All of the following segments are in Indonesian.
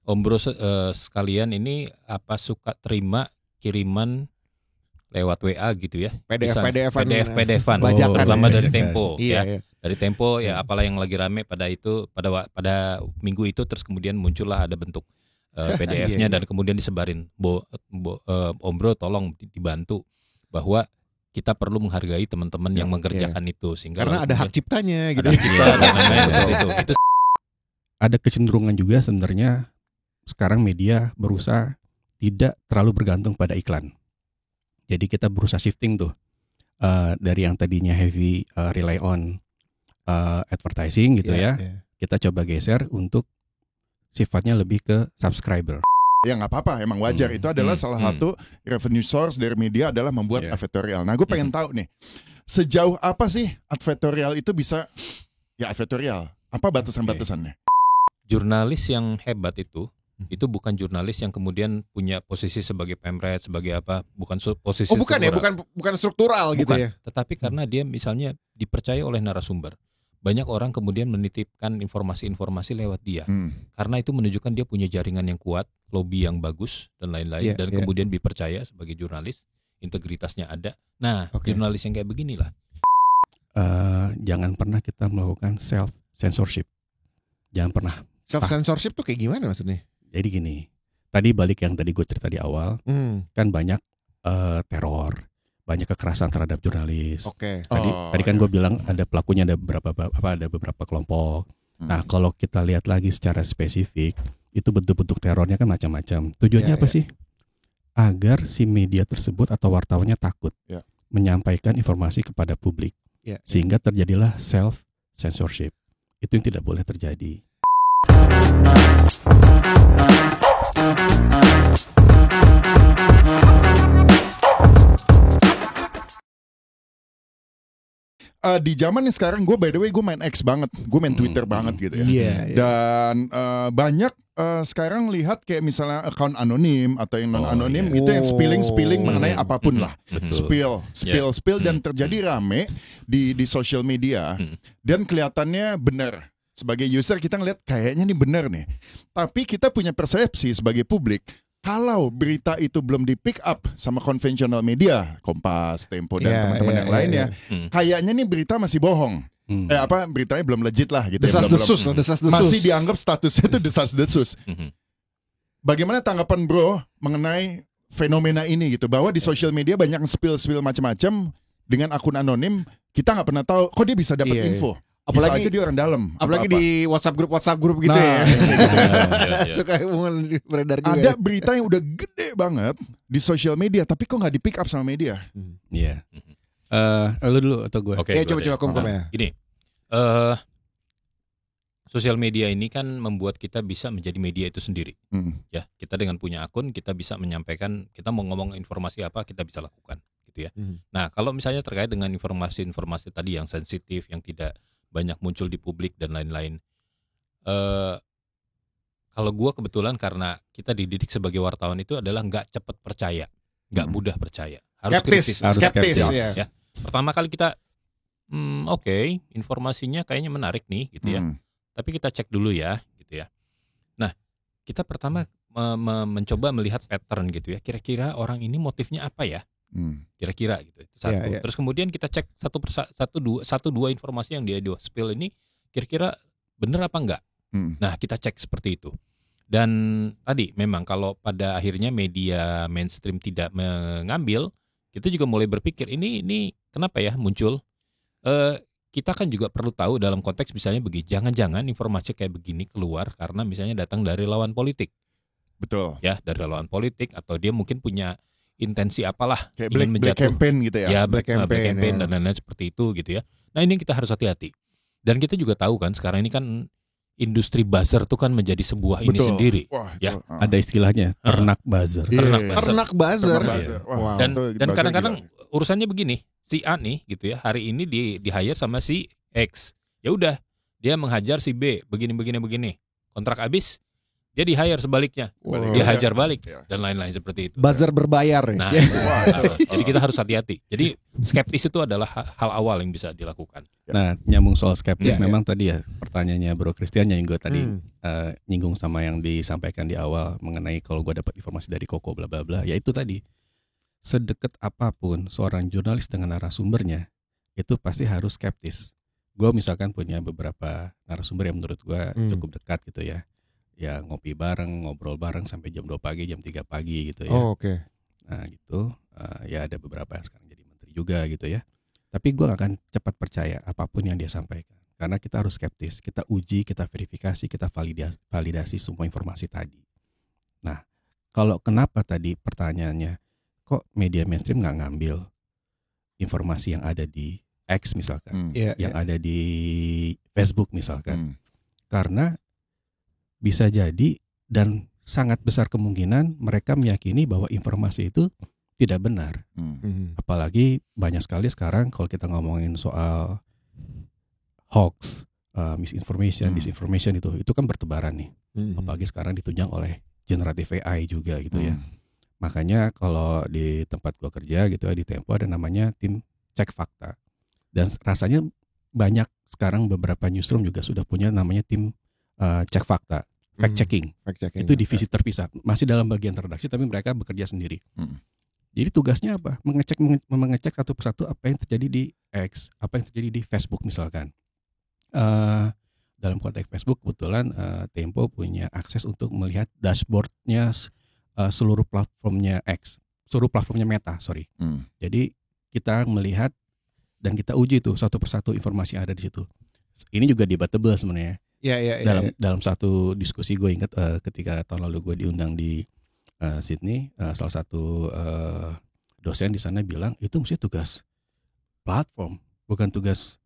Om Bro sekalian ini apa suka terima kiriman lewat WA gitu ya? PDF-an, bajakan terutama ya. dari Tempo Iya, ya. iya. Dari Tempo ya, apalah yang lagi rame pada itu pada minggu itu, terus kemudian muncullah ada bentuk PDF-nya Iya, iya. dan kemudian disebarin. Om Bro tolong dibantu bahwa kita perlu menghargai teman-teman yang mengerjakan itu sehingga Karena ada hak ciptanya gitu. ada hak cipta dan lain-lain seperti itu. Itu Ada kecenderungan juga sebenarnya sekarang media berusaha tidak terlalu bergantung pada iklan. Jadi kita berusaha shifting tuh dari yang tadinya heavy rely on advertising gitu ya. Kita coba geser untuk sifatnya lebih ke subscriber. Ya nggak apa-apa, emang wajar. Itu adalah salah satu revenue source dari media adalah membuat advertorial. Nah, gue pengen tahu nih, sejauh apa sih advertorial itu bisa advertorial? Apa batasan-batasannya? jurnalis yang hebat itu bukan jurnalis yang kemudian punya posisi sebagai pemret, sebagai apa, bukan posisi bukan struktural. bukan struktural gitu Bukan, ya. tetapi karena dia misalnya dipercaya oleh narasumber. Banyak orang kemudian menitipkan informasi-informasi lewat dia. Karena itu menunjukkan dia punya jaringan yang kuat, lobby yang bagus dan lain-lain, dan kemudian dipercaya sebagai jurnalis, integritasnya ada. Nah, jurnalis yang kayak beginilah. Jangan pernah kita melakukan self censorship. Jangan pernah. Self censorship tuh kayak gimana maksudnya? Jadi gini, tadi balik yang tadi gue cerita di awal, kan banyak teror, banyak kekerasan terhadap jurnalis. Tadi kan gue bilang ada pelakunya, ada beberapa kelompok. Nah, kalau kita lihat lagi secara spesifik, itu bentuk-bentuk terornya kan macam-macam. Tujuannya apa sih? Agar si media tersebut atau wartawannya takut menyampaikan informasi kepada publik, sehingga terjadilah self censorship. Itu yang tidak boleh terjadi. Di zaman yang sekarang, gue by the way gue main X banget, gue main Twitter banget gitu ya. Dan banyak sekarang lihat kayak misalnya account anonim atau yang non anonim gitu yang spilling mengenai apapun lah, spill dan terjadi rame di social media dan kelihatannya benar. Sebagai user kita ngeliat kayaknya nih benar nih, tapi kita punya persepsi sebagai publik. Kalau berita itu belum di pick up sama konvensional media, Kompas, Tempo dan teman-teman yang lainnya, kayaknya nih berita masih bohong. Beritanya belum legit lah gitu. Desas-desus. Masih dianggap statusnya itu desas-desus. Bagaimana tanggapan Bro mengenai fenomena ini gitu, bahwa di social media banyak spill macam-macam dengan akun anonim, kita nggak pernah tahu kok dia bisa dapat info. Apalagi bisa aja dia orang dalam. Apalagi di WhatsApp grup gitu ya. Suka beredar juga. Ada berita yang udah gede banget di social media, tapi kok nggak di pick up sama media? Iya. Lu dulu atau gue? Oke, coba kom ya. Gini, sosial media ini kan membuat kita bisa menjadi media itu sendiri. Ya, kita dengan punya akun kita bisa menyampaikan, kita mau ngomong informasi apa kita bisa lakukan, gitu ya. Nah, kalau misalnya terkait dengan informasi tadi yang sensitif, yang tidak banyak muncul di publik dan lain-lain. Kalau gue kebetulan karena kita dididik sebagai wartawan itu adalah nggak cepat percaya, nggak mudah percaya, harus skeptis. Ya. Pertama kali kita, informasinya kayaknya menarik nih, gitu ya. Tapi kita cek dulu ya, gitu ya. Nah, kita pertama mencoba melihat pattern gitu ya. Kira-kira orang ini motifnya apa ya? Kira-kira gitu. Satu. Terus kemudian kita cek satu dua informasi yang dia spill ini kira-kira benar apa enggak. Nah, kita cek seperti itu. Dan tadi memang kalau pada akhirnya media mainstream tidak mengambil, kita juga mulai berpikir ini kenapa ya muncul. Kita kan juga perlu tahu dalam konteks misalnya jangan-jangan informasi kayak begini keluar karena misalnya datang dari lawan politik. Betul. Ya, dari lawan politik atau dia mungkin punya intensi apalah, kayak black campaign gitu ya. Ya, black campaign dan lain-lain seperti itu gitu ya. Nah, ini kita harus hati-hati. Dan kita juga tahu kan sekarang ini kan industri buzzer tuh kan menjadi sebuah ini sendiri. Wah, ya. Ada istilahnya ternak buzzer. Ternak buzzer. Wow. Dan kadang-kadang urusannya begini, si A nih gitu ya, hari ini di hire sama si X. Ya udah, dia menghajar si B begini. Kontrak habis, dia di-hire sebaliknya, dia hajar balik dan lain-lain seperti itu. Buzzer berbayar. Nah, jadi kita harus hati-hati. Jadi skeptis itu adalah hal awal yang bisa dilakukan. Nah, nyambung soal skeptis memang tadi ya pertanyaannya Bro Christian yang gue tadi nyinggung sama yang disampaikan di awal mengenai kalau gue dapat informasi dari Koko bla bla bla, ya itu tadi. Sedekat apapun seorang jurnalis dengan narasumbernya, itu pasti harus skeptis. Gue misalkan punya beberapa narasumber yang menurut gue cukup dekat gitu ya. Ya ngopi bareng, ngobrol bareng sampai jam 2 pagi, jam 3 pagi gitu ya. Oke. Nah gitu, ya ada beberapa yang sekarang jadi menteri juga gitu ya. Tapi gue gak akan cepat percaya apapun yang dia sampaikan. Karena kita harus skeptis, kita uji, kita verifikasi, kita validasi semua informasi tadi. Nah, kalau kenapa tadi pertanyaannya, kok media mainstream gak ngambil informasi yang ada di X misalkan, yang ada di Facebook misalkan. Karena bisa jadi dan sangat besar kemungkinan mereka meyakini bahwa informasi itu tidak benar. Apalagi banyak sekali sekarang kalau kita ngomongin soal hoax, misinformation, disinformation itu kan bertebaran nih. Apalagi sekarang ditunjang oleh generative AI juga gitu ya. Makanya kalau di tempat gua kerja gitu ya, di Tempo ada namanya tim cek fakta. Dan rasanya banyak sekarang beberapa newsroom juga sudah punya namanya tim cek fakta. Fact checking. Itu divisi terpisah, masih dalam bagian redaksi tapi mereka bekerja sendiri. Jadi tugasnya apa? Mengecek satu persatu apa yang terjadi di X, apa yang terjadi di Facebook misalkan. Dalam konteks Facebook kebetulan Tempo punya akses untuk melihat dashboardnya seluruh platformnya X, seluruh platformnya Meta, Jadi kita melihat dan kita uji tuh satu persatu informasi yang ada di situ. Ini juga debatable sebenarnya. Dalam satu diskusi gue ingat ketika tahun lalu gue diundang di Sydney, salah satu dosen di sana bilang itu mesti tugas platform, bukan tugas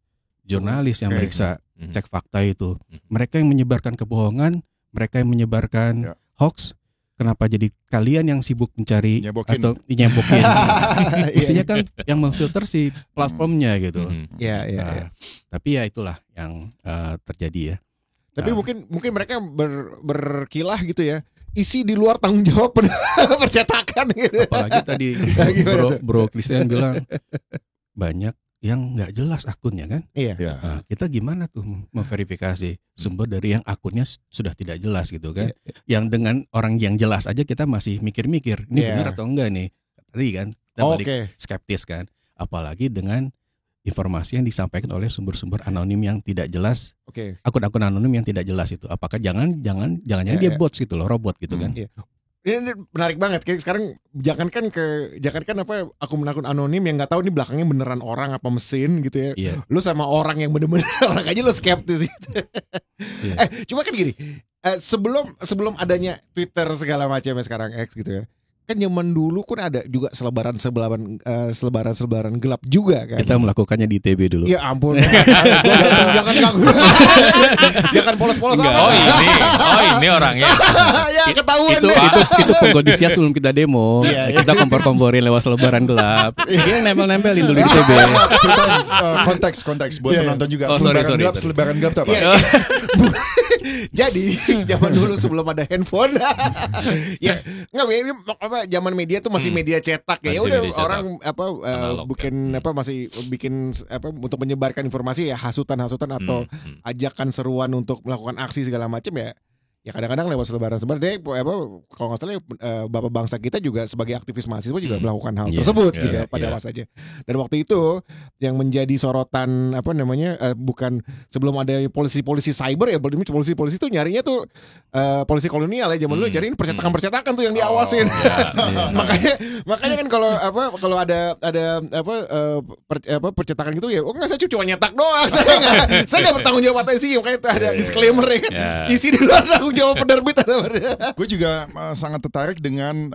jurnalis yang meriksa cek fakta itu. Mereka yang menyebarkan kebohongan, mereka yang menyebarkan hoax. Kenapa jadi kalian yang sibuk mencari atau nyebokin? Mestinya kan yang memfilter si platformnya gitu. Tapi ya itulah yang terjadi ya. Tapi mungkin mereka berkilah gitu ya. Isi di luar tanggung jawab percetakan gitu. Apalagi tadi Bro Christian bilang banyak yang nggak jelas akunnya kan? Nah, kita gimana tuh memverifikasi sumber dari yang akunnya sudah tidak jelas gitu kan? Yang dengan orang yang jelas aja kita masih mikir-mikir ini benar atau enggak nih? Tadi kan kita balik skeptis kan? Apalagi dengan informasi yang disampaikan oleh sumber-sumber anonim yang tidak jelas, akun-akun anonim yang tidak jelas itu. Apakah jangan-jangan dia bots gitu loh, robot gitu kan? Ini menarik banget. Kayak sekarang jangankan apa akun-akun anonim yang nggak tahu ini belakangnya beneran orang apa mesin gitu ya. Lu sama orang yang bener-bener orang aja lu skeptis gitu. Cuma kan gini, sebelum adanya Twitter segala macamnya sekarang X gitu ya. Kan zaman dulu kan ada juga selebaran gelap juga kan. Kita melakukannya di ITB dulu. Ya ampun. Jangan polos-polos amat. Ini orangnya. Ya ketahuan itu pengkondisinya sebelum kita demo. Kita kompor-komporin lewat selebaran gelap. Dia nempel-nempelin dulu di ITB. Konteks buat penonton juga. Selebaran gelap apa? Jadi zaman dulu sebelum ada handphone, ya nggak ini apa zaman media tuh masih media cetak ya. Udah orang masih bikin untuk menyebarkan informasi ya hasutan-hasutan atau ajakan seruan untuk melakukan aksi segala macam ya. Ya kadang-kadang lewat selebaran deh kalau nggak salah bapak bangsa kita juga sebagai aktivis mahasiswa juga melakukan hal tersebut gitu pada masanya. Dan waktu itu yang menjadi sorotan bukan sebelum ada polisi cyber ya, polisi itu nyarinya tuh polisi kolonial ya zaman dulu cariin percetakan tuh yang diawasin. Makanya kan kalau ada percetakan gitu ya, nggak, saya cuma nyetak doang, saya nggak bertanggung jawab atas isi, makanya ada disclaimer ya kan, isi di luar tanggung jawab penerbit. Gue juga sangat tertarik dengan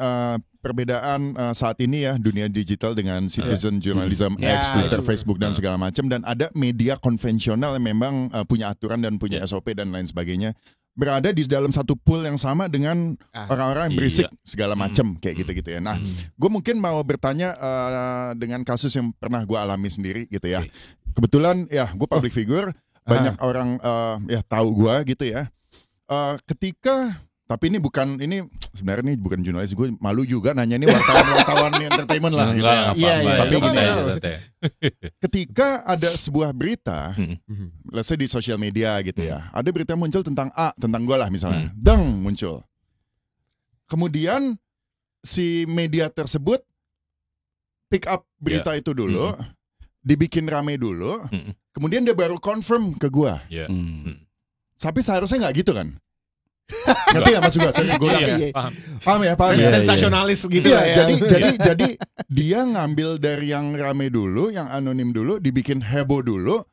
perbedaan saat ini ya, dunia digital dengan citizen journalism, X, Twitter, Facebook dan segala macam, dan ada media konvensional yang memang punya aturan dan punya SOP dan lain sebagainya, berada di dalam satu pool yang sama dengan orang-orang yang berisik segala macam kayak gitu-gitu ya. Nah, gue mungkin mau bertanya dengan kasus yang pernah gue alami sendiri gitu ya. Kebetulan ya gue public figure, banyak orang tahu gue gitu ya. Ketika Tapi ini sebenarnya ini bukan jurnalis, gue malu juga nanya ini wartawan entertainment lah gitu ya. Iya. Tapi gini, ketika ada sebuah berita, let's say di sosial media gitu ya, ada berita muncul tentang A, tentang gue lah misalnya, muncul. Kemudian si media tersebut pick up berita itu dulu, dibikin rame dulu, kemudian dia baru confirm ke gue. Tapi seharusnya nggak gitu kan? Ngerti nggak maksud gue? Paham ya? Sensasionalis gitu ya. Jadi dia ngambil dari yang rame dulu, yang anonim dulu, dibikin heboh dulu,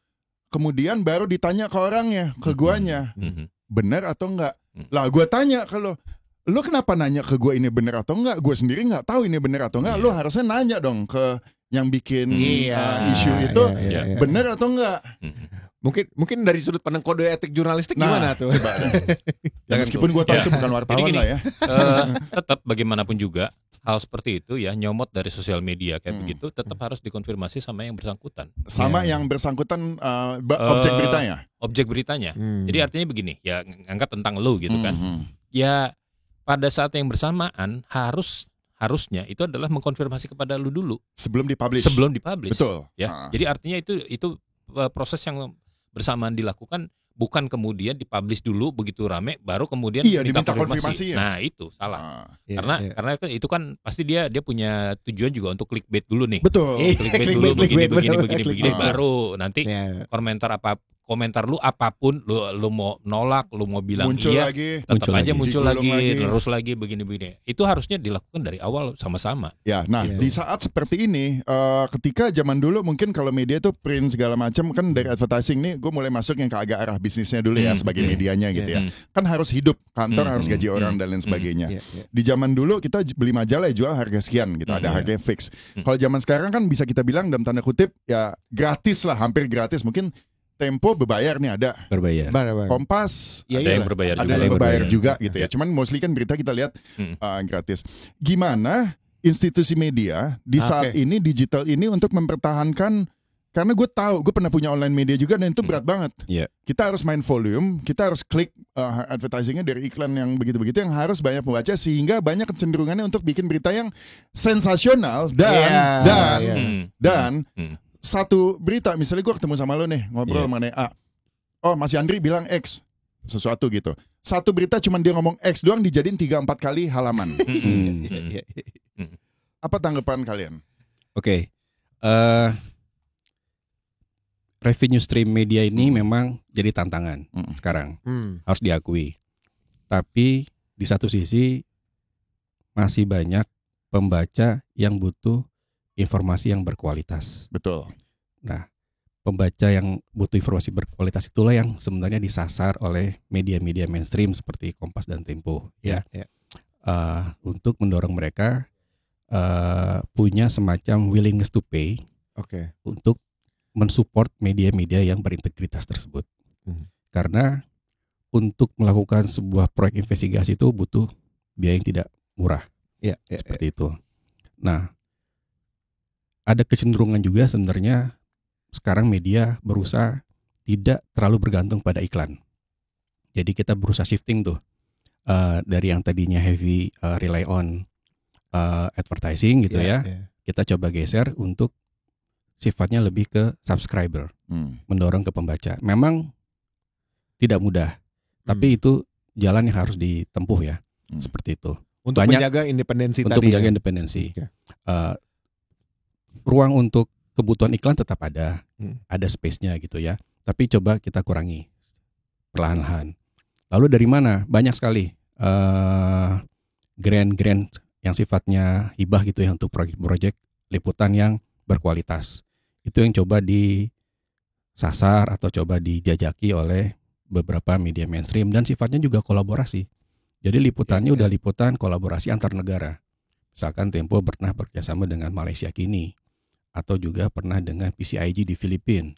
kemudian baru ditanya ke orangnya, ke guanya, benar atau enggak? Lah gue tanya, kalau lu kenapa nanya ke gue ini benar atau enggak? Gue sendiri nggak tahu ini benar atau enggak. Lu harusnya nanya dong ke yang bikin isu itu benar atau enggak? Mungkin dari sudut pandang kode etik jurnalistik gimana tuh? Coba. Ya, meskipun gue tahu itu bukan wartawan lah ya. Tetap bagaimanapun juga hal seperti itu ya, nyomot dari sosial media kayak begitu tetap harus dikonfirmasi sama yang bersangkutan. Sama yang bersangkutan objek beritanya. Objek beritanya. Jadi artinya begini, ya angkat tentang lu gitu kan. Ya pada saat yang bersamaan harusnya itu adalah mengkonfirmasi kepada lu dulu sebelum dipublish. Betul. Ya. Jadi artinya itu proses yang bersamaan dilakukan, bukan kemudian dipublish dulu begitu rame baru kemudian diminta konfirmasi. Nah, itu salah. Karena itu kan pasti dia punya tujuan juga untuk clickbait dulu nih. Betul. Clickbait dulu begini baru nanti komentar lu apapun, lu mau nolak, lu mau bilang muncul iya, lagi, tetap aja muncul lagi, terus lagi begini. Itu harusnya dilakukan dari awal sama-sama. Ya, nah di saat seperti ini, ketika zaman dulu mungkin kalau media tuh print segala macam kan dari advertising nih, gue mulai masuk yang ke agak arah bisnisnya dulu ya sebagai medianya gitu ya. Kan harus hidup, kantor harus gaji orang dan lain sebagainya. Di zaman dulu kita beli majalah jual harga sekian gitu, ada harga fix. Kalau zaman sekarang kan bisa kita bilang dalam tanda kutip ya gratis lah, hampir gratis mungkin. Tempo berbayar nih ada. Berbayar. Kompas ada yang berbayar juga. Ada yang berbayar juga gitu ya. Cuman mostly kan berita kita lihat gratis. Gimana institusi media di saat ini digital ini untuk mempertahankan, karena gue tahu gue pernah punya online media juga dan itu berat banget. Kita harus main volume, kita harus klik advertisingnya dari iklan yang begitu-begitu yang harus banyak membaca sehingga banyak kecenderungannya untuk bikin berita yang sensasional dan satu berita, misalnya gue ketemu sama lo nih, ngobrol mengenai A. Oh, Mas Yandri bilang X, sesuatu gitu. Satu berita cuman dia ngomong X doang dijadiin 3-4 kali halaman. Apa tanggapan kalian? Oke. Revenue stream media ini memang jadi tantangan sekarang. Harus diakui. Tapi di satu sisi masih banyak pembaca yang butuh informasi yang berkualitas. Betul. Nah, pembaca yang butuh informasi berkualitas itulah yang sebenarnya disasar oleh media-media mainstream seperti Kompas dan Tempo. Untuk mendorong mereka punya semacam willingness to pay untuk mensupport media-media yang berintegritas tersebut. Karena untuk melakukan sebuah proyek investigasi itu butuh biaya yang tidak murah. Seperti itu. Nah, ada kecenderungan juga sebenarnya sekarang media berusaha tidak terlalu bergantung pada iklan. Jadi kita berusaha shifting tuh dari yang tadinya heavy rely on advertising gitu kita coba geser untuk sifatnya lebih ke subscriber, mendorong ke pembaca. Memang tidak mudah, tapi itu jalan yang harus ditempuh ya, seperti itu. Untuk menjaga independensi tadi. Untuk menjaga independensi. Ruang untuk kebutuhan iklan tetap ada space-nya gitu ya. Tapi coba kita kurangi perlahan-lahan. Lalu dari mana? Banyak sekali grant yang sifatnya hibah gitu ya untuk proyek-proyek liputan yang berkualitas. Itu yang coba disasar atau coba dijajaki oleh beberapa media mainstream dan sifatnya juga kolaborasi. Jadi liputannya udah liputan kolaborasi antar negara. Misalkan Tempo pernah bekerjasama dengan Malaysia Kini atau juga pernah dengan PCIG di Filipina.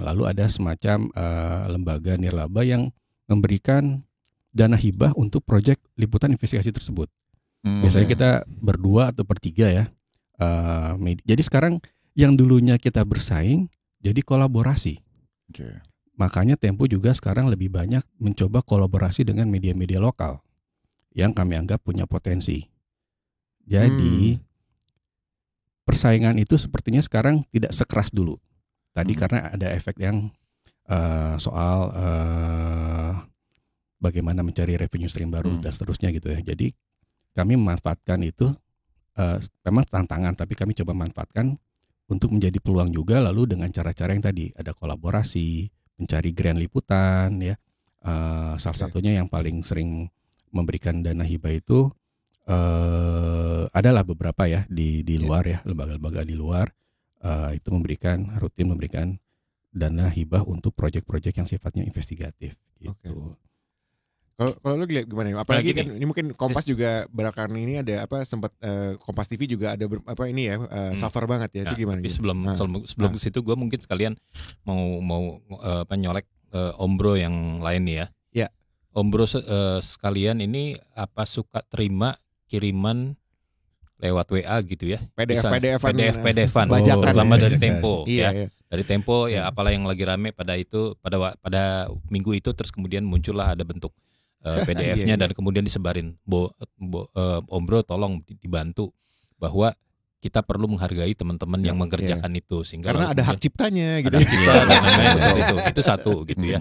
Lalu ada semacam lembaga nirlaba yang memberikan dana hibah untuk proyek liputan investigasi tersebut. Biasanya kita berdua atau bertiga ya. Jadi sekarang yang dulunya kita bersaing jadi kolaborasi. Makanya Tempo juga sekarang lebih banyak mencoba kolaborasi dengan media-media lokal. yang kami anggap punya potensi. Jadi persaingan itu sepertinya sekarang tidak sekeras dulu. Tadi karena ada efek yang soal bagaimana mencari revenue stream baru dan seterusnya gitu ya. Jadi kami memanfaatkan itu memang tantangan, tapi kami coba manfaatkan untuk menjadi peluang juga, lalu dengan cara-cara yang tadi ada kolaborasi, mencari grant liputan ya. Salah satunya yang paling sering memberikan dana hibah itu adalah beberapa ya di luar ya, lembaga-lembaga di luar itu rutin memberikan dana hibah untuk proyek-proyek yang sifatnya investigatif gitu. Kalau lu lihat gimana? Apalagi kan ini mungkin Kompas juga belakangan ini ada sempat Kompas TV juga ada suffer banget ya. Itu gimana? Tapi sebelum ke situ gue mungkin sekalian mau nyolek Om Bro yang lain nih ya. Ya. Om Bro sekalian ini suka terima kiriman lewat WA gitu ya? PDF-an terutama dari Tempo ya. Dari Tempo ya, apalah yang lagi rame pada pada minggu itu, terus kemudian muncullah ada bentuk PDF-nya dan kemudian disebarin. Om Bro tolong dibantu bahwa kita perlu menghargai teman-teman yang mengerjakan itu, sehingga karena ada hak ciptanya gitu. Ada hak cipta dan lain-lain itu satu gitu ya.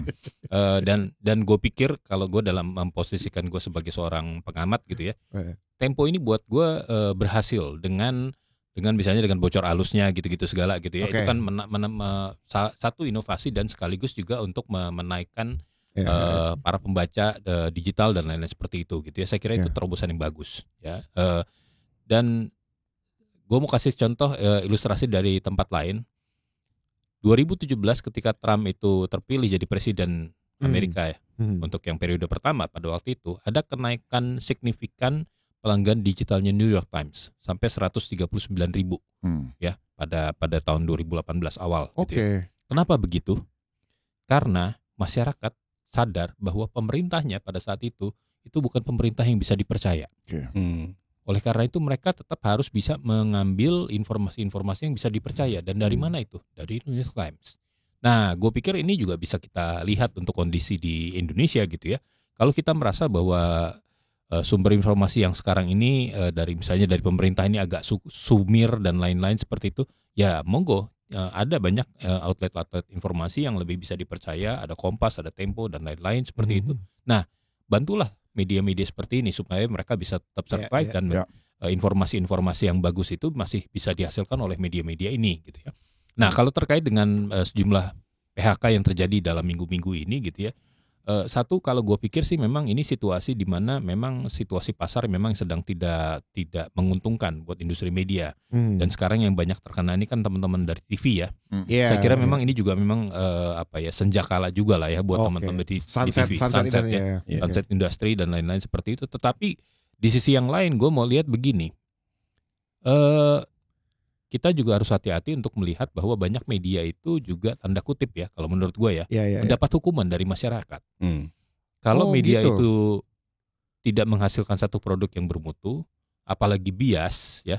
Dan gue pikir kalau gue dalam memposisikan gue sebagai seorang pengamat gitu ya, Tempo ini buat gue berhasil dengan misalnya dengan bocor halusnya gitu-gitu segala gitu ya. Itu kan satu inovasi dan sekaligus juga untuk menaikkan para pembaca digital dan lain-lain seperti itu gitu ya. Saya kira itu terobosan yang bagus ya. Dan gue mau kasih contoh ilustrasi dari tempat lain. 2017 ketika Trump itu terpilih jadi presiden Amerika ya, untuk yang periode pertama pada waktu itu ada kenaikan signifikan pelanggan digitalnya New York Times sampai 139.000 ya pada tahun 2018 awal. Gitu ya. Kenapa begitu? Karena masyarakat sadar bahwa pemerintahnya pada saat itu bukan pemerintah yang bisa dipercaya. Oleh karena itu mereka tetap harus bisa mengambil informasi-informasi yang bisa dipercaya. Dan dari mana itu? Dari New York Times. Nah, gue pikir ini juga bisa kita lihat untuk kondisi di Indonesia gitu ya. Kalau kita merasa bahwa sumber informasi yang sekarang ini misalnya dari pemerintah ini agak sumir dan lain-lain seperti itu, ya monggo. Ada banyak outlet-outlet informasi yang lebih bisa dipercaya, ada Kompas, ada Tempo dan lain-lain seperti itu. Nah, bantulah media-media seperti ini supaya mereka bisa tetap survive dan informasi-informasi yang bagus itu masih bisa dihasilkan oleh media-media ini gitu ya. Nah, kalau terkait dengan sejumlah PHK yang terjadi dalam minggu-minggu ini gitu ya. Satu, kalau gue pikir sih memang ini situasi di mana memang situasi pasar memang sedang tidak menguntungkan buat industri media. Dan sekarang yang banyak terkena ini kan teman-teman dari TV ya. Saya kira memang ini juga memang senjakala juga lah ya buat teman-teman di TV, sunset industri dan lain-lain seperti itu. Tetapi di sisi yang lain gue mau lihat begini. Kita juga harus hati-hati untuk melihat bahwa banyak media itu juga tanda kutip ya, kalau menurut gue ya, mendapat hukuman dari masyarakat. Kalau media itu tidak menghasilkan satu produk yang bermutu, apalagi bias ya,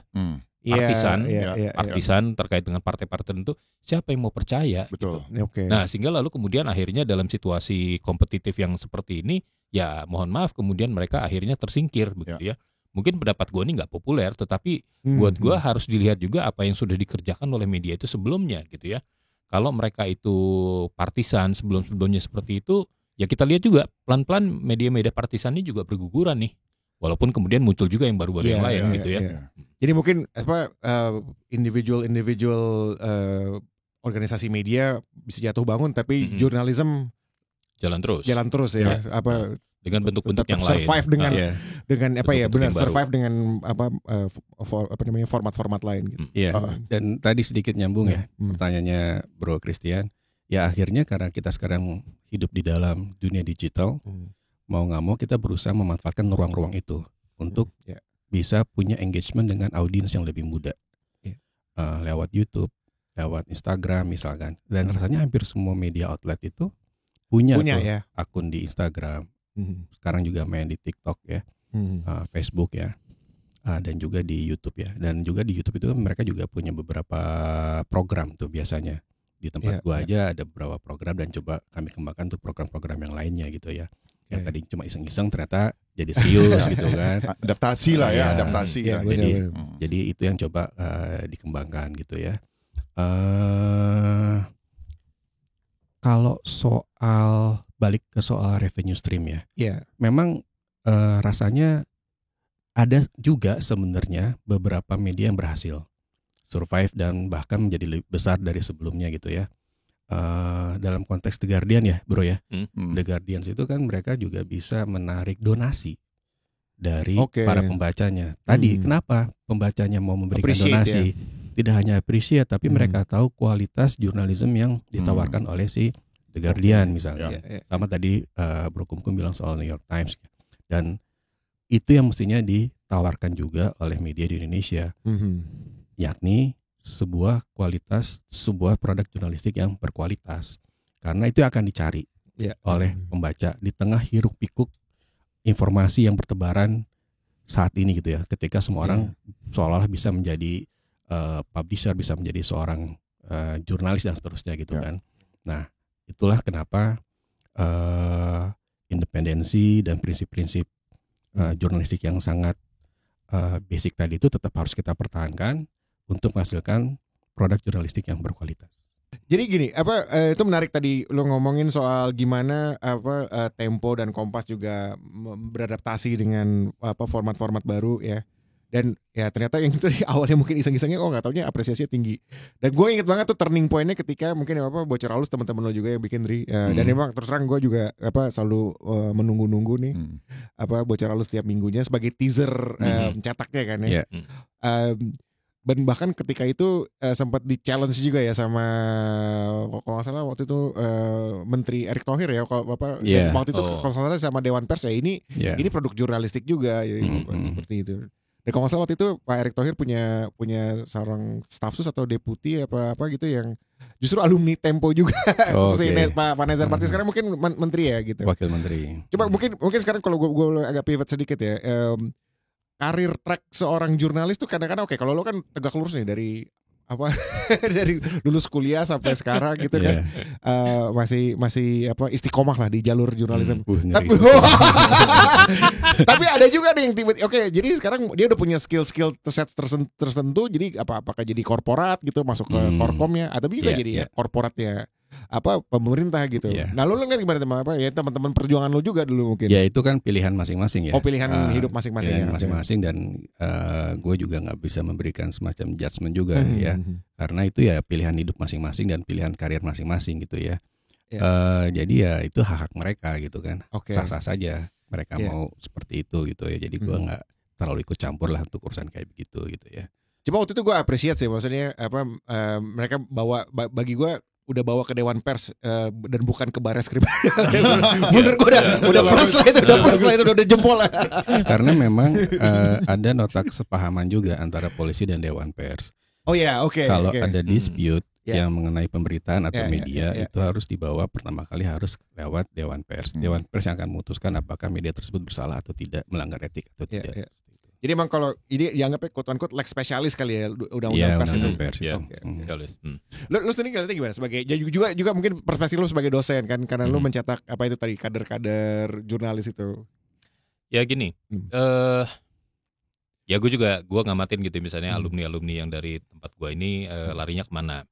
partisan terkait dengan partai-partai tertentu, siapa yang mau percaya? Betul. Gitu. Nah, sehingga lalu kemudian akhirnya dalam situasi kompetitif yang seperti ini, ya mohon maaf kemudian mereka akhirnya tersingkir begitu ya. Mungkin pendapat gue ini nggak populer, tetapi buat gue harus dilihat juga apa yang sudah dikerjakan oleh media itu sebelumnya gitu ya. Kalau mereka itu partisan sebelum-sebelumnya seperti itu, ya kita lihat juga pelan-pelan media-media partisan ini juga berguguran nih. Walaupun kemudian muncul juga yang baru-baru yang lain gitu ya. Jadi mungkin individual organisasi media bisa jatuh bangun, tapi jurnalisme jalan terus ya. Dengan bentuk-bentuk yang survive lain. dengan survive dengan format-format lain gitu. Dan tadi sedikit nyambung ya pertanyaannya Bro Christian. Ya akhirnya karena kita sekarang hidup di dalam dunia digital, mau nggak mau kita berusaha memanfaatkan ruang-ruang itu untuk bisa punya engagement dengan audiens yang lebih muda. Lewat YouTube, lewat Instagram misalkan. Dan rasanya hampir semua media outlet itu punya akun di Instagram. Sekarang juga main di TikTok ya, Facebook ya, dan juga di YouTube ya. Dan juga di YouTube itu mereka juga punya beberapa program tuh biasanya. Di tempat gua aja ada beberapa program dan coba kami kembangkan untuk program-program yang lainnya gitu ya. yang tadi cuma iseng-iseng ternyata jadi serius gitu kan. Adaptasi lah ya, adaptasi. Ya, jadi itu yang coba dikembangkan gitu ya. Kalau soal balik ke soal revenue stream ya, memang rasanya ada juga sebenarnya beberapa media yang berhasil survive dan bahkan menjadi lebih besar dari sebelumnya gitu ya. Dalam konteks The Guardian ya bro ya, The Guardian itu kan mereka juga bisa menarik donasi dari para pembacanya. Tadi kenapa pembacanya mau memberikan donasi? Tidak hanya appreciate, tapi mereka tahu kualitas jurnalisme yang ditawarkan oleh si The Guardian misalnya. Sama tadi Bro Kumkum bilang soal New York Times. Dan itu yang mestinya ditawarkan juga oleh media di Indonesia. Yakni sebuah produk jurnalistik yang berkualitas. Karena itu akan dicari oleh pembaca di tengah hiruk pikuk informasi yang bertebaran saat ini gitu ya. Ketika semua orang seolah-olah bisa menjadi publisher, bisa menjadi seorang jurnalis dan seterusnya gitu kan. Nah, itulah kenapa independensi dan prinsip-prinsip jurnalistik yang sangat basic tadi itu tetap harus kita pertahankan untuk menghasilkan produk jurnalistik yang berkualitas. Jadi gini, itu menarik tadi lo ngomongin soal gimana Tempo dan Kompas juga beradaptasi dengan format-format baru ya. Dan ya ternyata yang itu di awalnya mungkin iseng-isengnya nggak taunya apresiasinya tinggi. Dan gue inget banget tuh turning point-nya ketika mungkin Bocor Halus teman-teman lo juga yang bikin Dri. Dan emang terus terang gue juga selalu menunggu-nunggu nih Bocor Halus setiap minggunya sebagai teaser cetaknya kan ya. Dan bahkan ketika itu sempat di challenge juga ya sama kalau nggak salah waktu itu Menteri Erick Thohir ya waktu itu kalau nggak salah sama Dewan Pers ya ini produk jurnalistik juga seperti itu. Dan kalau nggak salah waktu itu Pak Erick Thohir punya seorang stafsus atau deputi apa gitu yang justru alumni Tempo juga. Pak Nazar Martin sekarang mungkin menteri ya gitu. Wakil menteri. Coba mungkin sekarang kalau gue agak pivot sedikit ya. Karir track seorang jurnalis tuh kadang-kadang kalau lo kan tegak lurus nih dari dari lulus kuliah sampai sekarang gitu kan masih istiqomah lah di jalur jurnalisme. Tapi ada juga nih yang tiba-tiba jadi sekarang dia udah punya skill tertentu jadi apakah jadi korporat gitu masuk ke korkomnya atau juga jadi korporatnya pemerintah gitu. Nah lu lihat gimana teman-teman perjuangan lu juga dulu mungkin. Ya itu kan pilihan masing-masing ya. Pilihan hidup masing-masing ya. Masing-masing dan gue juga nggak bisa memberikan semacam judgement juga ya. Karena itu ya pilihan hidup masing-masing dan pilihan karir masing-masing gitu ya. Jadi ya itu hak mereka gitu kan. Sah-sah saja mereka mau seperti itu gitu ya. Jadi gue nggak terlalu ikut campur lah untuk urusan kayak begitu gitu ya. Cuma waktu itu gue apresiat sih maksudnya mereka bawa bagi gue udah bawa ke Dewan Pers dan bukan ke Barreskrim. Menurut gue udah plus lah itu, udah jempol lah. Karena memang ada nota kesepahaman juga antara polisi dan Dewan Pers. Kalau ada dispute yang mengenai pemberitaan atau media itu harus dibawa pertama kali harus lewat Dewan Pers. Dewan Pers yang akan memutuskan apakah media tersebut bersalah atau tidak, melanggar etik atau tidak. Jadi emang kalau ini dianggapnya quote-unquote leg spesialis kali ya undang-undang pers itu. Lu sendiri ngeliatnya gimana sebagai juga mungkin perspektif lu sebagai dosen kan karena lu mencetak itu tadi kader-kader jurnalis itu. Ya gini, ya gue ngamatin gitu misalnya alumni-alumni yang dari tempat gue ini larinya kemana.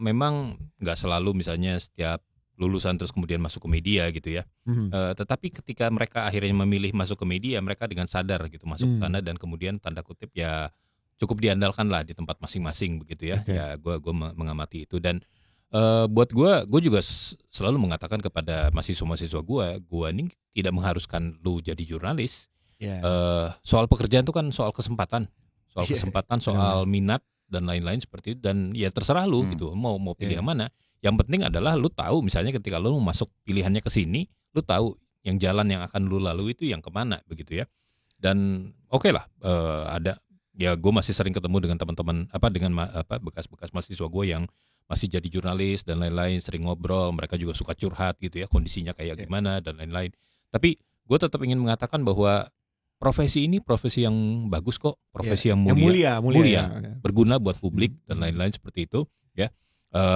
Memang nggak selalu misalnya setiap lulusan terus kemudian masuk ke media gitu ya. Tetapi ketika mereka akhirnya memilih masuk ke media, mereka dengan sadar gitu masuk ke sana dan kemudian tanda kutip ya cukup diandalkan lah di tempat masing-masing begitu ya. Ya gue mengamati itu dan buat gue juga selalu mengatakan kepada mahasiswa-mahasiswa gue ini tidak mengharuskan lu jadi jurnalis. Soal pekerjaan itu kan soal kesempatan, soal minat dan lain-lain seperti itu dan ya terserah lu gitu mau pilih yang mana. Yang penting adalah lu tahu misalnya ketika lu masuk pilihannya ke sini, lu tahu yang jalan yang akan lu lalui itu yang kemana begitu ya. Dan lah ada ya gue masih sering ketemu dengan teman-teman bekas-bekas mahasiswa gue yang masih jadi jurnalis dan lain-lain, sering ngobrol, mereka juga suka curhat gitu ya, kondisinya kayak gimana dan lain-lain. Tapi gue tetap ingin mengatakan bahwa profesi ini profesi yang bagus kok, profesi yang mulia, berguna buat publik dan lain-lain seperti itu ya.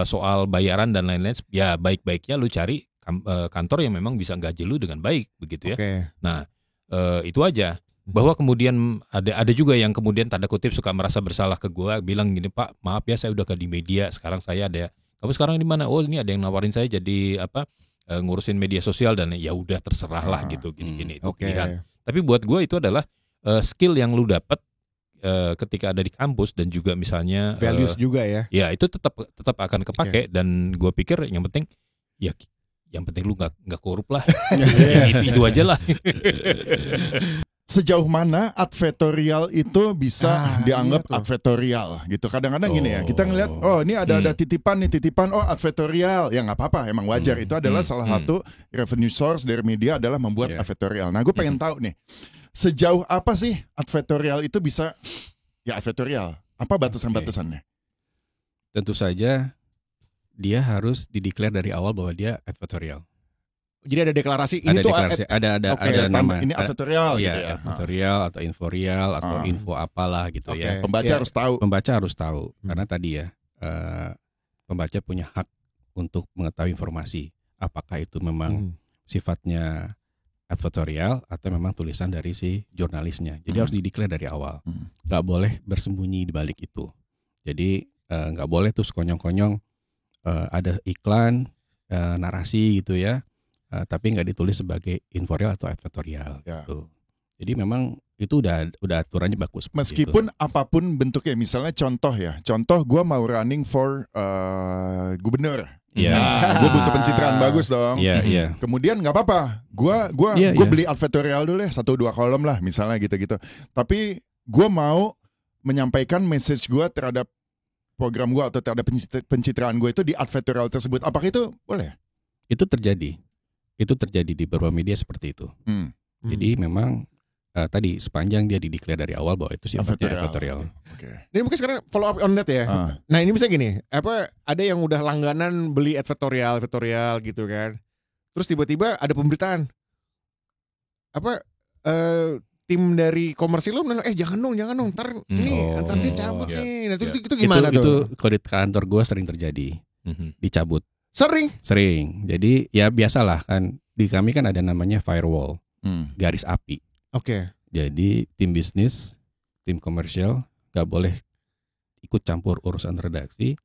Soal bayaran dan lain-lain ya baik-baiknya lu cari kantor yang memang bisa gaji lu dengan baik begitu ya. Nah, itu aja. Bahwa kemudian ada juga yang kemudian tanda kutip suka merasa bersalah ke gue, bilang gini, Pak maaf ya saya udah di media, sekarang saya ada, kamu sekarang di mana? Oh ini ada yang nawarin saya jadi ngurusin media sosial, dan ya udah terserah lah gitu, gini-gini itu pilihan. Tapi buat gue itu adalah skill yang lu dapat ketika ada di kampus, dan juga misalnya values juga ya. Ya itu tetap akan kepake, dan gue pikir yang penting lu nggak korup lah. itu aja lah. Sejauh mana advertorial itu bisa dianggap advertorial gitu. Kadang-kadang gini ya, kita ngelihat ini ada titipan, advertorial. Ya nggak apa-apa, emang wajar. Itu adalah salah satu revenue source dari media adalah membuat advertorial. Nah, gue pengen tahu nih, sejauh apa sih advertorial itu bisa advertorial? Apa batasan-batasannya? Tentu saja dia harus dideklar dari awal bahwa dia advertorial. Jadi ada deklarasi, ini tuh ada nama ini advertorial gitu ya. Advertorial atau inforial atau info apalah gitu ya. Pembaca harus tahu. Karena tadi ya pembaca punya hak untuk mengetahui informasi, apakah itu memang sifatnya advertorial atau memang tulisan dari si jurnalisnya. Jadi harus dideklar dari awal. Nggak boleh bersembunyi di balik itu. Jadi nggak boleh tuh sekonyong-konyong ada iklan, narasi gitu ya. Tapi nggak ditulis sebagai inforial atau advertorial gitu. Jadi memang itu udah aturannya bagus. Meskipun gitu. Apapun bentuknya, misalnya contoh gue mau running for gubernur. Gue butuh pencitraan bagus dong. Kemudian nggak apa-apa, gue beli advertorial dulu ya 1-2 kolom lah misalnya gitu-gitu. Tapi gue mau menyampaikan message gue terhadap program gue atau terhadap pencitraan gue itu di advertorial tersebut. Apakah itu boleh? Itu terjadi di beberapa media seperti itu. Jadi memang tadi sepanjang dia dideklar dari awal bahwa itu sifatnya advertorial. Ini mungkin sekarang follow up on that ya. Nah ini misalnya gini, ada yang udah langganan beli advertorial gitu kan. Terus tiba-tiba ada pemberitaan tim dari komersil lu jangan dong, ntar dia cabut nih. Nah itu gimana tuh? Itu kalau di kantor gue sering terjadi, dicabut. Sering. Jadi ya biasalah kan, di kami kan ada namanya firewall, garis api. Jadi tim bisnis, tim komersial nggak boleh ikut campur urusan redaksi.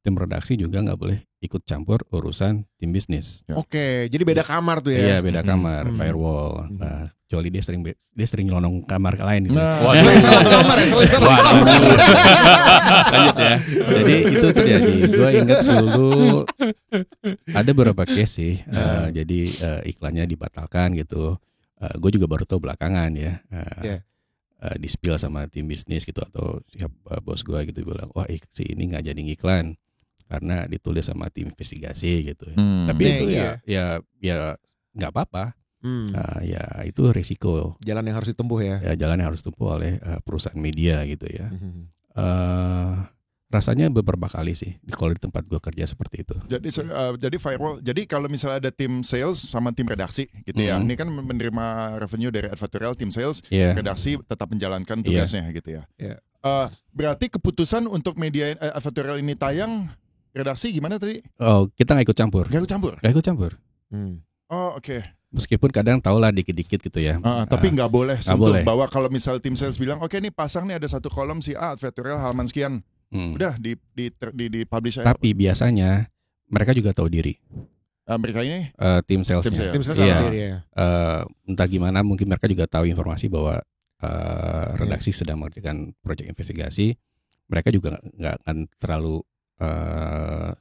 Tim redaksi juga nggak boleh ikut campur urusan tim bisnis. Jadi beda kamar tuh ya? Iya beda kamar, firewall. Nah, kecuali dia sering nyelonong kamar lain. Gitu. Lanjut ya. Jadi itu terjadi. Gue ingat dulu ada beberapa case sih. Jadi iklannya dibatalkan gitu. Gue juga baru tahu belakangan ya. Di-spill sama tim bisnis gitu, atau bos gue gitu bilang, wah si ini nggak jadi ngiklan karena ditulis sama tim investigasi gitu. Tapi itu ya nggak apa-apa. Ya itu risiko. Jalan yang harus ditempuh ya. Ya jalan yang harus ditempuh oleh perusahaan media gitu ya. Rasanya beberapa kali sih kalau di tempat gue kerja seperti itu. Jadi firewall. Jadi kalau misalnya ada tim sales sama tim redaksi gitu ya. Ini kan menerima revenue dari advertorial, tim sales, redaksi tetap menjalankan tugasnya gitu ya. Berarti keputusan untuk media advertorial ini tayang, redaksi gimana tadi? Oh, kita nggak ikut campur. Nggak ikut campur. Meskipun kadang tahulah dikit-dikit gitu ya. Tapi nggak boleh sentuh bahwa kalau misal tim sales bilang, oke nih pasang nih ada 1 kolom si A advertorial halaman sekian. Udah di publish aja. Tapi biasanya mereka juga tahu diri. Mereka ini tim salesnya. Tim sales entah gimana, mungkin mereka juga tahu informasi bahwa redaksi sedang mengerjakan proyek investigasi. Mereka juga nggak akan terlalu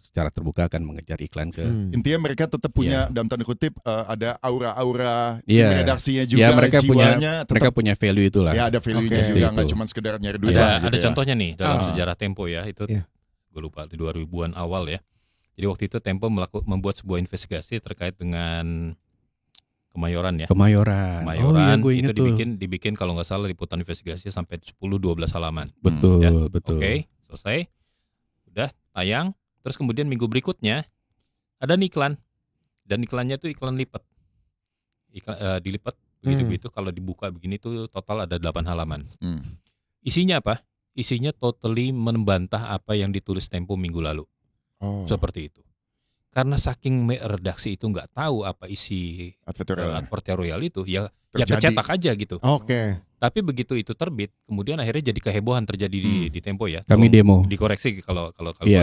secara terbuka akan mengejar iklan ke. Intinya mereka tetap punya dalam tanda kutip ada aura-aura redaksinya juga, mereka punya value itulah. Ya ada value-nya juga, nggak cuma sekedar nyari duit. Ada contohnya nih dalam sejarah Tempo ya, itu gue lupa di 2000-an awal ya. Jadi waktu itu Tempo membuat sebuah investigasi terkait dengan Kemayoran ya. Kemayoran. Itu dibikin kalau nggak salah liputan investigasi sampai 10-12 halaman. Betul. Oke, selesai. Udah tayang, terus kemudian minggu berikutnya ada iklan, dan iklannya tuh iklan lipat, dilipat begitu kalau dibuka begini tuh total ada 8 halaman. Isinya apa? Isinya totally membantah apa yang ditulis Tempo minggu lalu. Seperti itu. karena saking redaksi itu nggak tahu apa isi advertorial itu, ya kecetak aja gitu. Tapi begitu itu terbit, kemudian akhirnya jadi kehebohan terjadi di Tempo ya. Kami demo. Dikoreksi kalau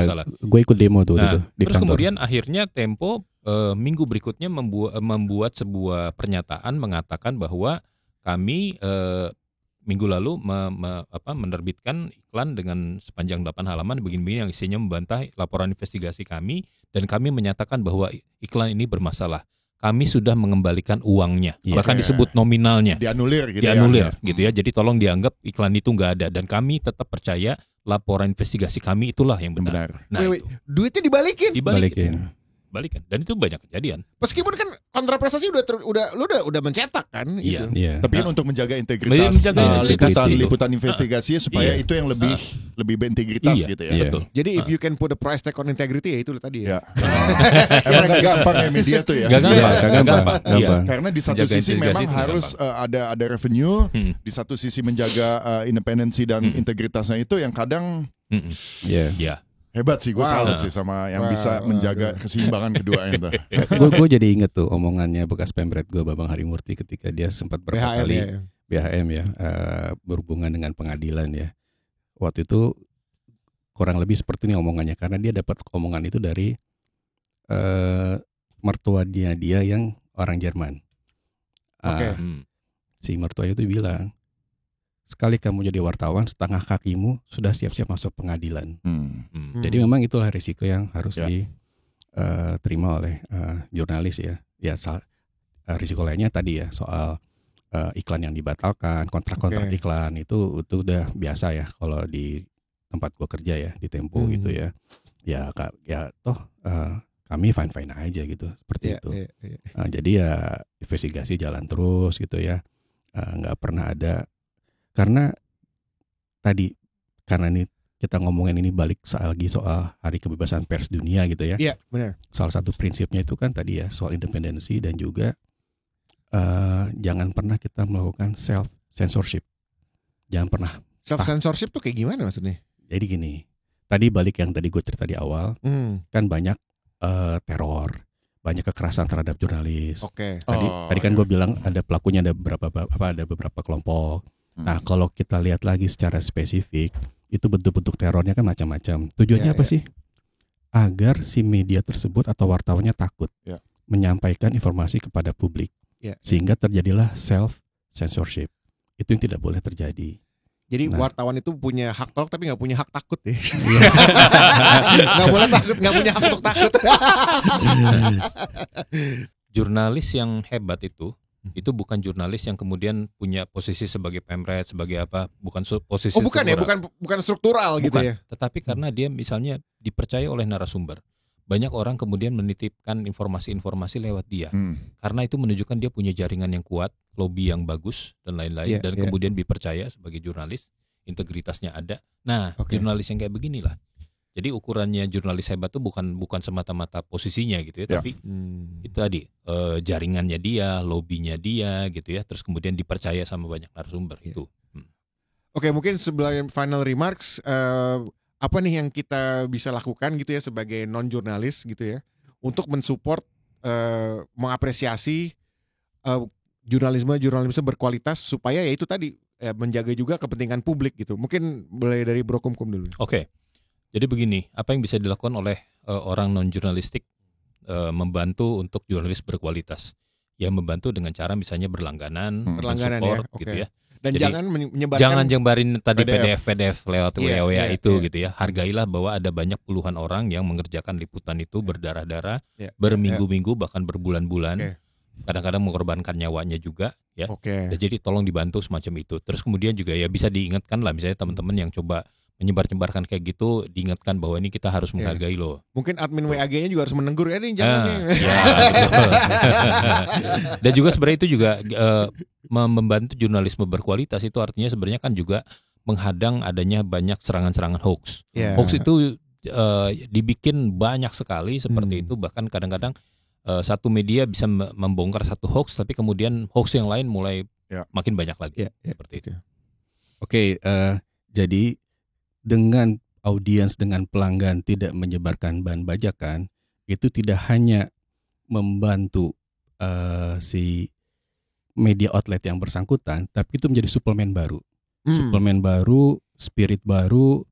salah. Gue ikut demo tuh. Terus kantor. Kemudian akhirnya Tempo minggu berikutnya membuat sebuah pernyataan mengatakan bahwa kami minggu lalu menerbitkan iklan dengan sepanjang 8 halaman begini-begini yang isinya membantah laporan investigasi kami, dan kami menyatakan bahwa iklan ini bermasalah. Kami sudah mengembalikan uangnya, bahkan disebut nominalnya. Dianulir gitu ya. Jadi tolong dianggap iklan itu nggak ada, dan kami tetap percaya laporan investigasi kami itulah yang benar. Nah, duitnya dibalikin. Balikan, dan itu banyak kejadian. Meskipun kan kontraprestasi udah mencetak kan. Iya. Gitu. Tapi untuk menjaga integritas liputan investigasi supaya itu yang lebih berintegritas gitu ya. Betul. Jadi if you can put a price tag on integrity, ya itu tadi ya. Emang gak gampang ya media tuh ya. Gak gampang. Karena di satu sisi memang harus ada revenue, di satu sisi menjaga independensi dan integritasnya itu yang kadang hebat sih, gue salut sih sama yang bisa menjaga keseimbangan keduanya. Gue jadi inget tuh omongannya bekas pemret gue, Bambang Harimurti, ketika dia sempat berapa kali BHM ya, berhubungan dengan pengadilan ya. Waktu itu kurang lebih seperti ini omongannya, karena dia dapat omongan itu dari mertuanya dia yang orang Jerman. Si mertua itu bilang, sekali kamu jadi wartawan, setengah kakimu sudah siap-siap masuk pengadilan. Jadi memang itulah risiko yang harus diterima oleh jurnalis ya. Risiko lainnya tadi ya soal iklan yang dibatalkan, kontrak-kontrak iklan itu udah biasa ya kalau di tempat gua kerja ya, di Tempo gitu ya. Ya toh kami fine-fine aja gitu, seperti itu. Jadi ya investigasi jalan terus gitu ya. Nggak pernah ada. Karena ini kita ngomongin ini balik lagi soal Hari Kebebasan Pers Dunia gitu ya. Iya, benar. Salah satu prinsipnya itu kan tadi ya soal independensi, dan juga jangan pernah kita melakukan self censorship. Jangan pernah. Self censorship tuh kayak gimana maksudnya? Jadi gini, tadi balik yang tadi gue cerita di awal, kan banyak teror, banyak kekerasan terhadap jurnalis. Tadi kan gue bilang ada pelakunya, ada beberapa kelompok. Nah, kalau kita lihat lagi secara spesifik, itu bentuk-bentuk terornya kan macam-macam. Tujuannya apa sih? Agar si media tersebut atau wartawannya takut menyampaikan informasi kepada publik, sehingga terjadilah self censorship. Itu yang tidak boleh terjadi. Jadi wartawan itu punya hak tolak tapi nggak punya hak takut ya. Nggak boleh takut, nggak punya hak untuk takut. Jurnalis yang hebat itu bukan jurnalis yang kemudian punya posisi sebagai pemret, sebagai apa, bukan posisi struktural. Bukan struktural gitu ya. Tetapi karena dia misalnya dipercaya oleh narasumber, banyak orang kemudian menitipkan informasi-informasi lewat dia. Karena itu menunjukkan dia punya jaringan yang kuat, lobby yang bagus dan lain-lain, dan kemudian dipercaya sebagai jurnalis, integritasnya ada. Nah, jurnalis yang kayak beginilah. Jadi ukurannya jurnalis hebat itu bukan semata-mata posisinya gitu ya, tapi itu tadi jaringannya dia, lobbynya dia gitu ya, terus kemudian dipercaya sama banyak narasumber itu. Oke, mungkin sebelum final remarks, apa nih yang kita bisa lakukan gitu ya sebagai non jurnalis gitu ya, untuk mensupport, mengapresiasi jurnalisme berkualitas supaya ya itu tadi menjaga juga kepentingan publik gitu. Mungkin mulai dari Bro Kumkum dulu. Oke. Jadi begini, apa yang bisa dilakukan oleh orang non-jurnalistik membantu untuk jurnalis berkualitas? Ya membantu dengan cara misalnya berlangganan support gitu ya. Dan jadi, jangan nyebarin tadi PDF lewat WA itu gitu ya. Hargailah bahwa ada banyak puluhan orang yang mengerjakan liputan itu berdarah-darah, berminggu-minggu bahkan berbulan-bulan. Kadang-kadang mengorbankan nyawanya juga ya. Dan jadi tolong dibantu semacam itu. Terus kemudian juga ya bisa diingatkan lah, misalnya teman-teman yang coba menyebar-nyebarkan kayak gitu, diingatkan bahwa ini kita harus menghargai loh. Mungkin admin WAG-nya juga harus menegur ya nih jangan Dan juga sebenarnya itu juga membantu jurnalisme berkualitas, itu artinya sebenarnya kan juga menghadang adanya banyak serangan-serangan hoax. Hoax itu dibikin banyak sekali seperti itu, bahkan kadang-kadang satu media bisa membongkar satu hoax, tapi kemudian hoax yang lain mulai makin banyak lagi seperti itu. Oke, jadi dengan audiens, dengan pelanggan tidak menyebarkan bahan bajakan, itu tidak hanya membantu si media outlet yang bersangkutan, tapi itu menjadi suplemen baru. Suplemen baru, spirit baru,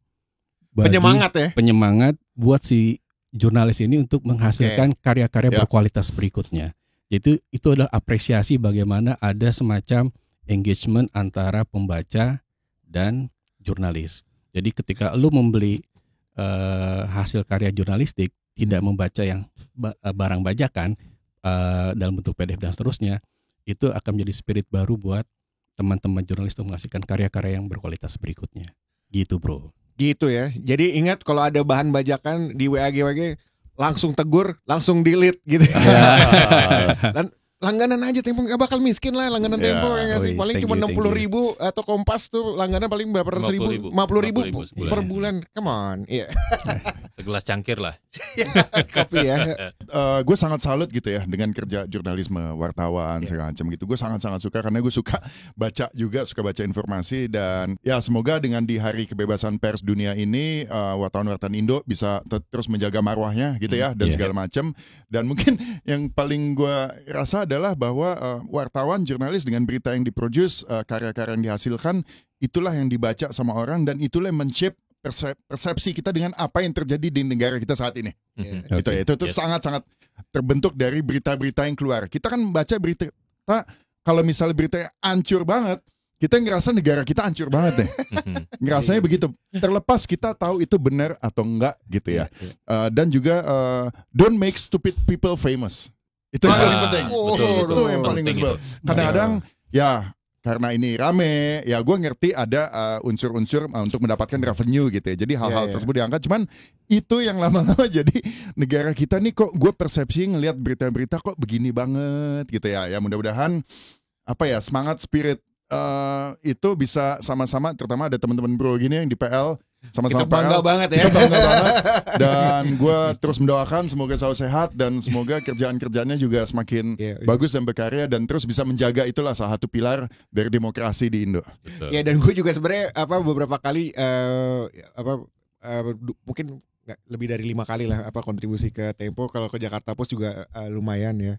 penyemangat buat si jurnalis ini untuk menghasilkan karya-karya berkualitas berikutnya. Jadi itu adalah apresiasi bagaimana ada semacam engagement antara pembaca dan jurnalis. Jadi ketika lu membeli hasil karya jurnalistik, tidak membaca yang barang bajakan dalam bentuk PDF dan seterusnya, itu akan menjadi spirit baru buat teman-teman jurnalis untuk menghasilkan karya-karya yang berkualitas berikutnya. Gitu bro. Gitu ya. Jadi ingat kalau ada bahan bajakan di WAG langsung tegur, langsung delete gitu. Dan langganan aja Tempo, gak bakal miskin lah langganan Tempo yang ngasih paling cuma 60.000 atau Kompas tuh langganan paling berapa ratus ribu, 50.000 per bulan. Come on, iya. Segelas cangkir lah. Kopi ya. Gue sangat salut gitu ya dengan kerja jurnalisme, wartawan segala macam gitu. Gue sangat suka karena gue suka baca juga, suka baca informasi dan ya semoga dengan di Hari Kebebasan Pers Dunia ini wartawan-wartawan Indo bisa terus menjaga marwahnya gitu ya dan segala macam. Dan mungkin yang paling gue rasa adalah bahwa wartawan, jurnalis dengan berita yang diproduce, karya-karya yang dihasilkan, itulah yang dibaca sama orang dan itulah yang men-shape persepsi kita dengan apa yang terjadi di negara kita saat ini. Gitu ya. Itu sangat-sangat terbentuk dari berita-berita yang keluar. Kita kan membaca berita, kalau misalnya beritanya hancur banget, kita ngerasa negara kita hancur banget deh. Ngerasanya begitu. Terlepas kita tahu itu benar atau enggak gitu ya. Dan juga don't make stupid people famous. Itu yang paling penting. Itu yang paling penting. Kadang-kadang ya karena ini rame, ya gue ngerti ada unsur-unsur untuk mendapatkan revenue gitu ya. Jadi hal-hal tersebut diangkat. Cuman itu yang lama-lama jadi negara kita nih kok gue persepsi ngelihat berita-berita kok begini banget gitu ya. Ya mudah-mudahan semangat spirit itu bisa sama-sama, terutama ada teman-teman bro gini yang di PL. Sama-sama kita bangga banget ya. Kita bangga banget. Dan gue terus mendoakan semoga selalu sehat dan semoga kerjaan-kerjaannya juga semakin bagus dan berkarya dan terus bisa menjaga, itulah salah satu pilar dari demokrasi di Indo. Ya dan gue juga sebenarnya beberapa kali mungkin lebih dari 5 kali lah kontribusi ke Tempo. Kalau ke Jakarta Post juga lumayan ya.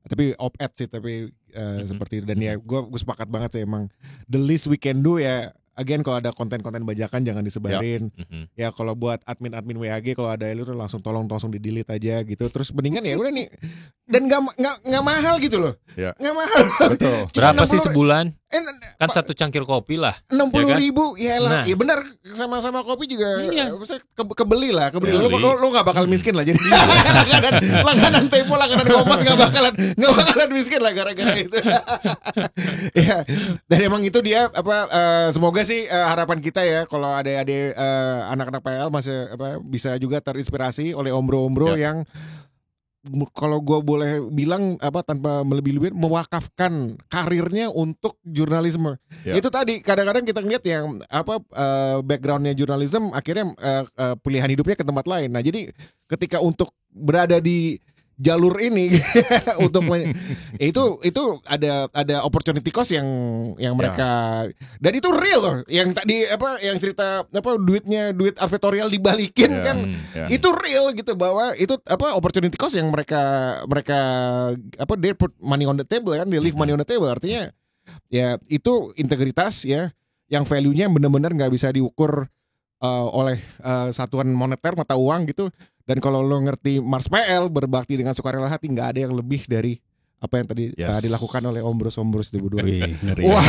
Tapi op-ed sih seperti itu. Dan ya gue sepakat banget sih, emang the least we can do ya. Again, kalau ada konten-konten bajakan jangan disebarin. Ya kalau buat admin WAG kalau ada lu langsung langsung di-delete aja gitu. Terus mendingan ya udah nih. Dan enggak mahal gitu loh. Enggak mahal. Betul. Berapa sih sebulan? Kan satu cangkir kopi lah. 60.000 ya lah. Ya benar, sama-sama kopi juga kebeli lah. Lu enggak bakal miskin lah jadi. Langganan Tempo, langganan Kompas enggak bakalan miskin lah gara-gara itu. Ya. Dan emang itu dia semoga sih harapan kita ya kalau ada anak-anak PL masih bisa juga terinspirasi oleh ombro-ombro yang kalau gue boleh bilang tanpa melebih-lebih mewakafkan karirnya untuk jurnalisme. Itu tadi kadang-kadang kita ngeliat yang backgroundnya jurnalisme akhirnya pilihan hidupnya ke tempat lain. Nah jadi ketika untuk berada di jalur ini untuk itu ada opportunity cost yang mereka dan itu real loh, yang tadi yang cerita duit advertorial dibalikin itu real gitu, bahwa itu opportunity cost yang mereka they put money on the table kan, they leave money on the table, artinya ya itu integritas ya yang value-nya benar-benar nggak bisa diukur oleh satuan moneter mata uang gitu. Dan kalau lo ngerti Mars PL, berbakti dengan sukarela hati, nggak ada yang lebih dari apa yang tadi dilakukan oleh ombros-ombros itu berdua. Wah,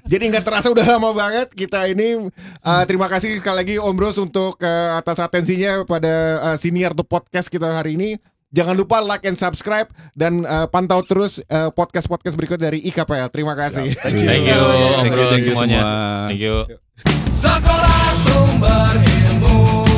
jadi nggak terasa udah lama banget kita ini. Terima kasih sekali lagi Ombros untuk atas atensinya pada Siniar The Podcast kita hari ini. Jangan lupa like and subscribe dan pantau terus podcast-podcast berikut dari IKPL. Terima kasih. Thank you semuanya. Thank you. Sekolah Sumber Ilmu.